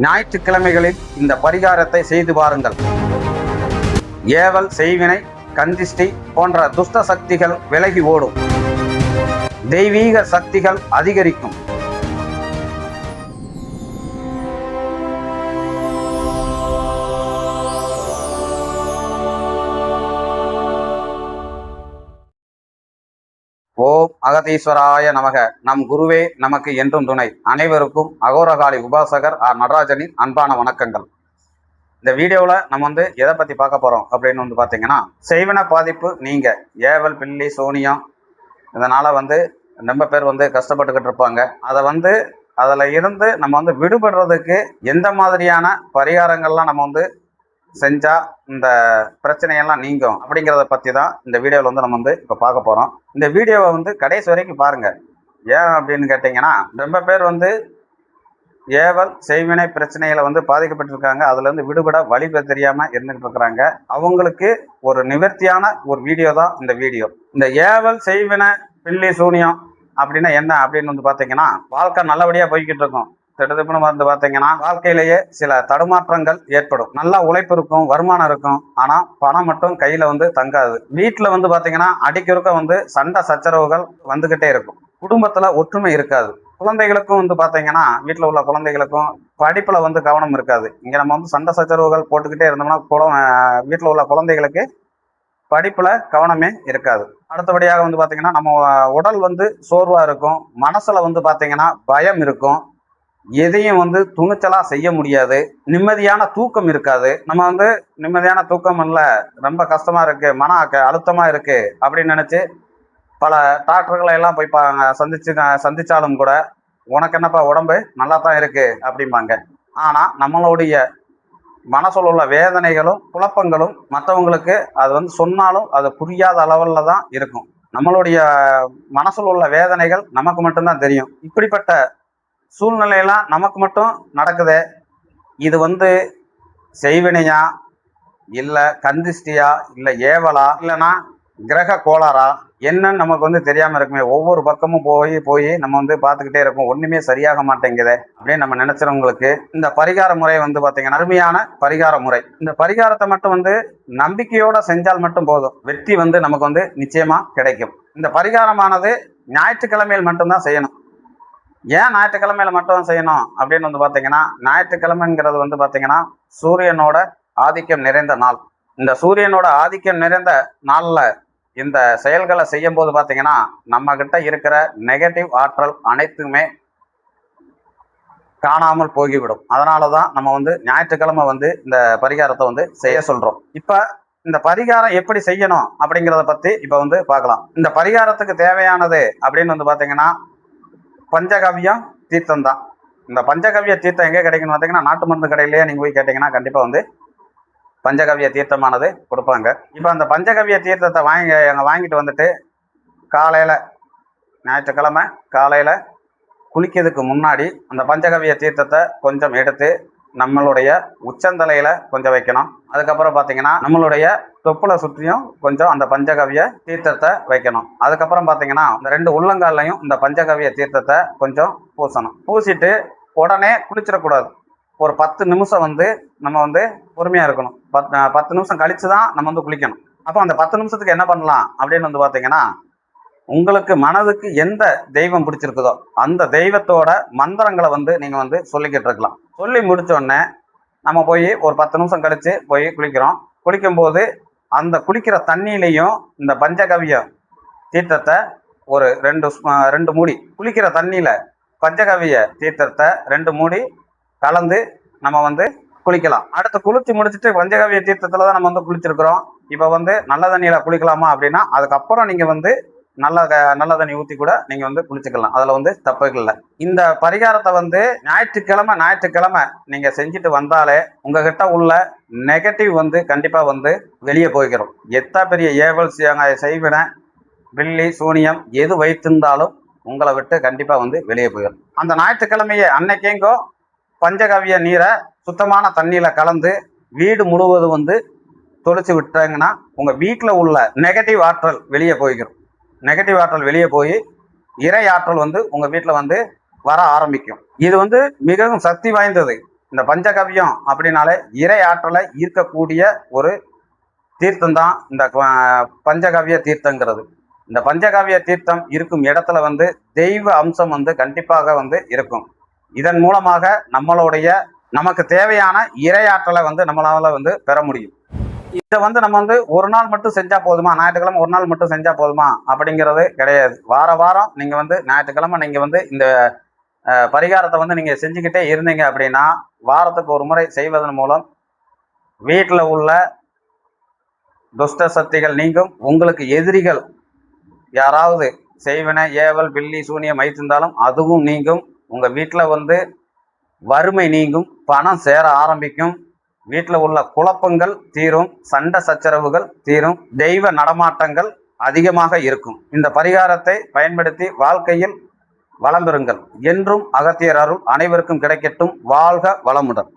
ஞாயிற்றுக்கிழமைகளில் இந்த பரிகாரத்தை செய்து பாருங்கள். ஏவல், செய்வினை, கந்திஷ்டி போன்ற துஷ்ட சக்திகள் விலகி ஓடும். தெய்வீக சக்திகள் அதிகரிக்கும். ஓம் அகதீஸ்வராய நமக. நம் குருவே நமக்கு என்றும் துணை. அனைவருக்கும் அகோரகாளி உபாசகர் நடராஜனின் அன்பான வணக்கங்கள். இந்த வீடியோவில் நம்ம எதை பற்றி பார்க்க போகிறோம் அப்படின்னு பார்த்தீங்கன்னா, செய்வன பாதிப்பு நீங்க ஏவல், பில்லி, சோனியம் இதனால் ரொம்ப பேர் கஷ்டப்பட்டுக்கிட்டு இருப்பாங்க. அதை அதில் இருந்து நம்ம விடுபடுறதுக்கு எந்த மாதிரியான பரிகாரங்கள்லாம் நம்ம செஞ்சால் இந்த பிரச்சனையெல்லாம் நீங்கும் அப்படிங்கிறத பற்றி தான் இந்த வீடியோவில் நம்ம இப்போ பார்க்க போகிறோம். இந்த வீடியோவை கடைசி வரைக்கும் பாருங்கள். ஏன் அப்படின்னு கேட்டிங்கன்னா, ரொம்ப பேர் ஏவல், செய்வினை பிரச்சனைகளை பாதிக்கப்பட்டிருக்காங்க. அதுலேருந்து விடுபட வழி தெரியாமல் இருந்துகிட்டு இருக்கிறாங்க. அவங்களுக்கு ஒரு நிவர்த்தியான ஒரு வீடியோ தான் இந்த வீடியோ. இந்த ஏவல், செய்வினை, பில்லி, சூனியம் அப்படின்னா என்ன அப்படின்னு பார்த்தீங்கன்னா, வாழ்க்கை நல்லபடியாக போய்கிட்டு இருக்கும். திட்டத்திற்கு பார்த்தீங்கன்னா, வாழ்க்கையிலேயே சில தடுமாற்றங்கள் ஏற்படும். நல்லா உழைப்பு இருக்கும், வருமானம் இருக்கும், ஆனால் பணம் மட்டும் கையில் தங்காது. வீட்டில் பார்த்தீங்கன்னா அடிக்கொருக்க சண்டை சச்சரவுகள் வந்துக்கிட்டே இருக்கும். குடும்பத்தில் ஒற்றுமை இருக்காது. குழந்தைகளுக்கும் பார்த்தீங்கன்னா, வீட்டில் உள்ள குழந்தைகளுக்கும் படிப்பில் கவனம் இருக்காது. இங்கே நம்ம சண்டை சச்சரவுகள் போட்டுக்கிட்டே இருந்தோம்னா வீட்டில் உள்ள குழந்தைகளுக்கு படிப்பில் கவனமே இருக்காது. அடுத்தபடியாக பார்த்தீங்கன்னா, நம்ம உடல் சோர்வாக இருக்கும். மனசில் பார்த்தீங்கன்னா பயம் இருக்கும். எதையும் துணிச்சலாக செய்ய முடியாது. நிம்மதியான தூக்கம் இருக்காது. நம்ம நிம்மதியான தூக்கம் இல்லை, ரொம்ப கஷ்டமாக இருக்குது, மன அழுத்தமாக இருக்குது அப்படின்னு நினச்சி பல டாக்டர்களை எல்லாம் போய் சந்தித்தாலும் கூட, உனக்கு என்னப்பா உடம்பு நல்லா தான் இருக்குது அப்படிம்பாங்க. ஆனால் நம்மளுடைய மனசில் உள்ள வேதனைகளும் குழப்பங்களும் மற்றவங்களுக்கு அது சொன்னாலும் அது புரியாத அளவில் தான் இருக்கும். நம்மளுடைய மனசில் உள்ள வேதனைகள் நமக்கு மட்டும்தான் தெரியும். இப்படிப்பட்ட சூழ்நிலையெல்லாம் நமக்கு மட்டும் நடக்குது. இது செய்வினையா, இல்லை கந்திஷ்டியா, இல்லை ஏவலா, இல்லைன்னா கிரக கோளாறா என்னன்னு நமக்கு தெரியாமல் இருக்குமே. ஒவ்வொரு பக்கமும் போய் நம்ம பார்த்துக்கிட்டே இருக்கோம். ஒன்றுமே சரியாக மாட்டேங்குது அப்படின்னு நம்ம நினைச்சவங்களுக்கு இந்த பரிகார முறை பார்த்தீங்கன்னா அருமையான பரிகார முறை. இந்த பரிகாரத்தை மட்டும் நம்பிக்கையோட செஞ்சால் மட்டும் போதும். வெற்றி நமக்கு நிச்சயமாக கிடைக்கும். இந்த பரிகாரமானது ஞாயிற்றுக்கிழமையில் மட்டும்தான் செய்யணும். ஏன் ஞாயிற்றுக்கிழமையில மட்டும் செய்யணும் அப்படின்னு பார்த்தீங்கன்னா, ஞாயிற்றுக்கிழமைங்கிறது பார்த்தீங்கன்னா சூரியனோட ஆதிக்கம் நிறைந்த நாள். இந்த சூரியனோட ஆதிக்கம் நிறைந்த நாளில் இந்த செயல்களை செய்யும் போது பார்த்தீங்கன்னா, நம்ம கிட்ட இருக்கிற நெகட்டிவ் ஆற்றல் அனைத்துமே காணாமல் போகிவிடும். அதனால தான் நம்ம ஞாயிற்றுக்கிழமை இந்த பரிகாரத்தை செய்ய சொல்கிறோம். இப்போ இந்த பரிகாரம் எப்படி செய்யணும் அப்படிங்கிறத பற்றி இப்போ பார்க்கலாம். இந்த பரிகாரத்துக்கு தேவையானது அப்படின்னு பார்த்தீங்கன்னா, பஞ்சகவ்யம் தீர்த்தம் தான். இந்த பஞ்சகவ்ய தீர்த்தம் எங்கே கிடைக்குன்னு பார்த்தீங்கன்னா, நாட்டு மருந்து கடையிலேயே நீங்கள் போய் கேட்டிங்கன்னா கண்டிப்பாக பஞ்சகவ்ய தீர்த்தமானது கொடுப்பாங்க. இப்போ அந்த பஞ்சகவ்ய தீர்த்தத்தை வாங்கிட்டு காலையில், ஞாயிற்றுக்கிழமை காலையில் குளிக்கிறதுக்கு முன்னாடி அந்த பஞ்சகவ்ய தீர்த்தத்தை கொஞ்சம் எடுத்து நம்மளுடைய உச்சந்தலையில் கொஞ்சம் வைக்கணும். அதுக்கப்புறம் பார்த்தீங்கன்னா நம்மளுடைய தொப்புளை சுற்றியும் கொஞ்சம் அந்த பஞ்சகவ்ய தீர்த்தத்தை வைக்கணும். அதுக்கப்புறம் பார்த்தீங்கன்னா இந்த 2 உள்ளங்கால்லையும் இந்த பஞ்சகவ்ய தீர்த்தத்தை கொஞ்சம் பூசணும். பூசிட்டு உடனே குளிச்சிடக்கூடாது. ஒரு 10 நிமிஷம் நம்ம பொறுமையாக இருக்கணும். 10 நிமிஷம் கழித்து தான் நம்ம குளிக்கணும். அப்போ அந்த 10 நிமிஷத்துக்கு என்ன பண்ணலாம் அப்படின்னு பார்த்தீங்கன்னா, உங்களுக்கு மனதுக்கு எந்த தெய்வம் பிடிச்சிருக்குதோ அந்த தெய்வத்தோட மந்திரங்களை நீங்கள் சொல்லிக்கிட்டு இருக்கலாம். சொல்லி முடித்தோடனே நம்ம போய் ஒரு 10 நிமிஷம் கழித்து போய் குளிக்கிறோம். குளிக்கும்போது அந்த குளிக்கிற தண்ணியிலையும் இந்த பஞ்சகவ்ய தீர்த்தத்தை ஒரு 2 மூடி, குளிக்கிற தண்ணியில் பஞ்சகவ்ய தீர்த்தத்தை 2 மூடி கலந்து நம்ம குளிக்கலாம். அடுத்து குளிச்சு முடிச்சுட்டு பஞ்சகவ்ய தீர்த்தத்தில் தான் நம்ம குளிச்சிருக்கிறோம். இப்போ நல்ல தண்ணியில் குளிக்கலாமா அப்படின்னா, அதுக்கப்புறம் நீங்கள் நல்ல தண்ணி ஊற்றி கூட நீங்கள் குளிச்சுக்கலாம். அதில் தப்பு இல்லை. இந்த பரிகாரத்தை ஞாயிற்றுக்கிழமை நீங்கள் செஞ்சுட்டு வந்தாலே உங்ககிட்ட உள்ள நெகட்டிவ் கண்டிப்பாக வெளியே போய்க்கிறோம். எத்தனை பெரிய ஏவல், செய்வினை, பில்லி, சூனியம் எது வைத்திருந்தாலும் உங்களை விட்டு கண்டிப்பாக வெளியே போயிடும். அந்த ஞாயிற்றுக்கிழமையே அன்னைக்கேங்கோ பஞ்சகவ்ய நீரை சுத்தமான தண்ணியில் கலந்து வீடு முழுவதும் தொளிச்சு விட்டாங்கன்னா உங்கள் வீட்டில் உள்ள நெகட்டிவ் ஆற்றல் வெளியே போய்க்கிறோம். நெகட்டிவ் ஆற்றல் வெளியே போய் இறை ஆற்றல் உங்கள் வீட்டில் வர ஆரம்பிக்கும். இது மிகவும் சக்தி வாய்ந்தது. இந்த பஞ்சகவ்யம் அப்படின்னாலே இறை ஆற்றலை ஈர்க்கக்கூடிய ஒரு தீர்த்தம் தான் இந்த பஞ்சகவ்ய தீர்த்தங்கிறது. இந்த பஞ்சகவ்ய தீர்த்தம் இருக்கும் இடத்துல வந்து தெய்வ அம்சம் வந்து கண்டிப்பாக வந்து இருக்கும். இதன் மூலமாக நமக்கு தேவையான இறையாற்றலை வந்து நம்மளால வந்து பெற முடியும். இதை வந்து நம்ம வந்து ஒரு நாள் மட்டும் செஞ்சா போதுமா, ஞாயிற்றுக்கிழமை ஒரு நாள் மட்டும் செஞ்சா போதுமா அப்படிங்கிறது கிடையாது. வாரம் நீங்க வந்து ஞாயிற்றுக்கிழமை நீங்க வந்து இந்த பரிகாரத்தை வந்து நீங்க செஞ்சுக்கிட்டே இருந்தீங்க அப்படின்னா, வாரத்துக்கு ஒரு முறை செய்வதன் மூலம் வீட்டில் உள்ள துஷ்ட சக்திகள் நீங்கும். உங்களுக்கு எதிரிகள் யாராவது செய்வினை, ஏவல், பில்லி, சூனியம் வைத்திருந்தாலும் அதுவும் நீங்கும். உங்க வீட்டில் வந்து வறுமை நீங்கும், பணம் சேர ஆரம்பிக்கும், வீட்டில் உள்ள குழப்பங்கள் தீரும், சண்டை சச்சரவுகள் தீரும், தெய்வ நடமாட்டங்கள் அதிகமாக இருக்கும். இந்த பரிகாரத்தை பயன்படுத்தி வாழ்க்கையில் வளம் பெறுங்கள். என்றும் அகத்தியர் அருள் அனைவருக்கும் கிடைக்கட்டும். வாழ்க வளமுடன்.